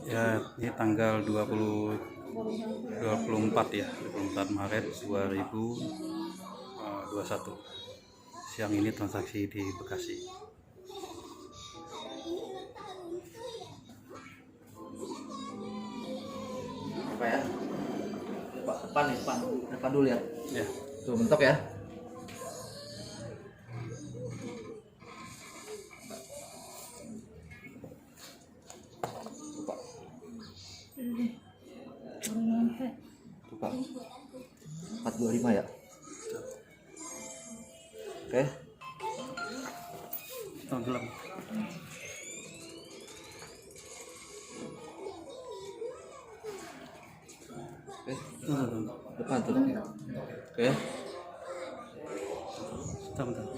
Ya, ini tanggal 24 ya, 24 Maret 2021. Siang ini transaksi di Bekasi. Apa ya? Depan dulu ya. Ya. Tuh mentok ya. Tuh Pak. 425 ya. Oke. Tenggelam. Oke. Depan tuh. Oke. Bentar.